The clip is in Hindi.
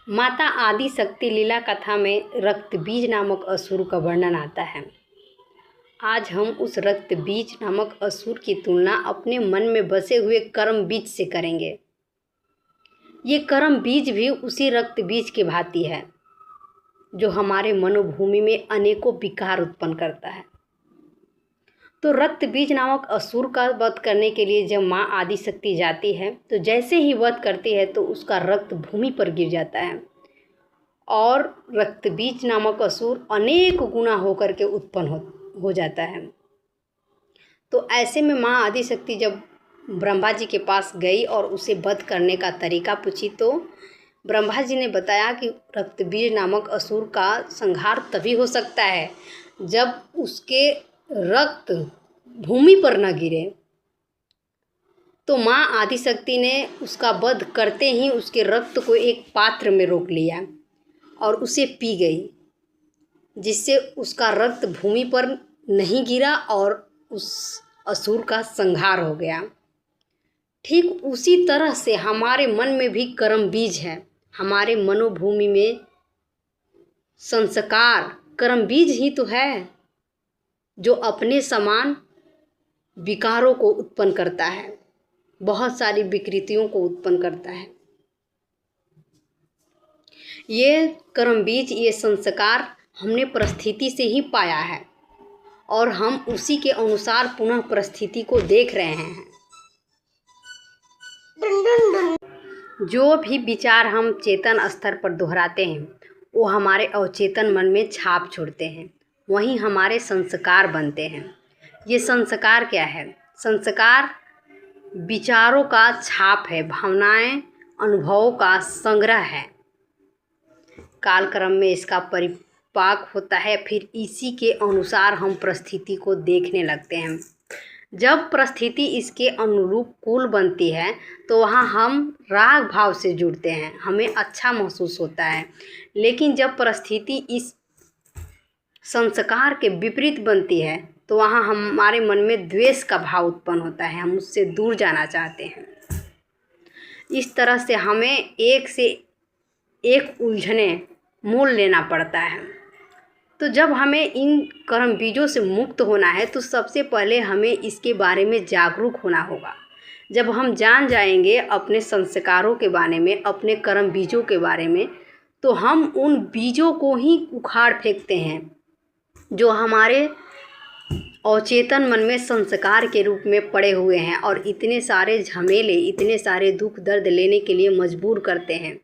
माता आदि शक्ति लीला कथा में रक्त बीज नामक असुर का वर्णन आता है। आज हम उस रक्त बीज नामक असुर की तुलना अपने मन में बसे हुए कर्म बीज से करेंगे। ये कर्म बीज भी उसी रक्त बीज के भांति है जो हमारे मनोभूमि में अनेकों विकार उत्पन्न करता है। तो रक्त बीज नामक असुर का वध करने के लिए जब माँ आदि शक्ति जाती है तो जैसे ही वध करती है तो उसका रक्त भूमि पर गिर जाता है और रक्त बीज नामक असुर अनेक गुना होकर के उत्पन्न हो जाता है। तो ऐसे में माँ आदि शक्ति जब ब्रह्मा जी के पास गई और उसे वध करने का तरीका पूछी तो ब्रह्मा जी ने बताया कि रक्त बीज नामक असुर का संहार तभी हो सकता है जब उसके रक्त भूमि पर न गिरे। तो माँ आदि शक्ति ने उसका वध करते ही उसके रक्त को एक पात्र में रोक लिया और उसे पी गई, जिससे उसका रक्त भूमि पर नहीं गिरा और उस असुर का संहार हो गया। ठीक उसी तरह से हमारे मन में भी कर्म बीज है। हमारे मनोभूमि में संस्कार कर्म बीज ही तो है जो अपने समान विकारों को उत्पन्न करता है, बहुत सारी विकृतियों को उत्पन्न करता है। ये कर्म बीज, ये संस्कार हमने परिस्थिति से ही पाया है और हम उसी के अनुसार पुनः परिस्थिति को देख रहे हैं। जो भी विचार हम चेतन स्तर पर दोहराते हैं वो हमारे अवचेतन मन में छाप छोड़ते हैं, वहीं हमारे संस्कार बनते हैं। ये संस्कार क्या है? संस्कार विचारों का छाप है, भावनाएं, अनुभवों का संग्रह है। कालक्रम में इसका परिपाक होता है, फिर इसी के अनुसार हम परिस्थिति को देखने लगते हैं। जब परिस्थिति इसके अनुकूल बनती है तो वहाँ हम राग भाव से जुड़ते हैं, हमें अच्छा महसूस होता है। लेकिन जब परिस्थिति इस संस्कार के विपरीत बनती है तो वहाँ हमारे मन में द्वेष का भाव उत्पन्न होता है, हम उससे दूर जाना चाहते हैं। इस तरह से हमें एक से एक उलझने मोल लेना पड़ता है। तो जब हमें इन कर्म बीजों से मुक्त होना है तो सबसे पहले हमें इसके बारे में जागरूक होना होगा। जब हम जान जाएंगे अपने संस्कारों के बारे में, अपने कर्म बीजों के बारे में, तो हम उन बीजों को ही उखाड़ फेंकते हैं जो हमारे अवचेतन मन में संस्कार के रूप में पड़े हुए हैं और इतने सारे झमेले, इतने सारे दुख दर्द लेने के लिए मजबूर करते हैं।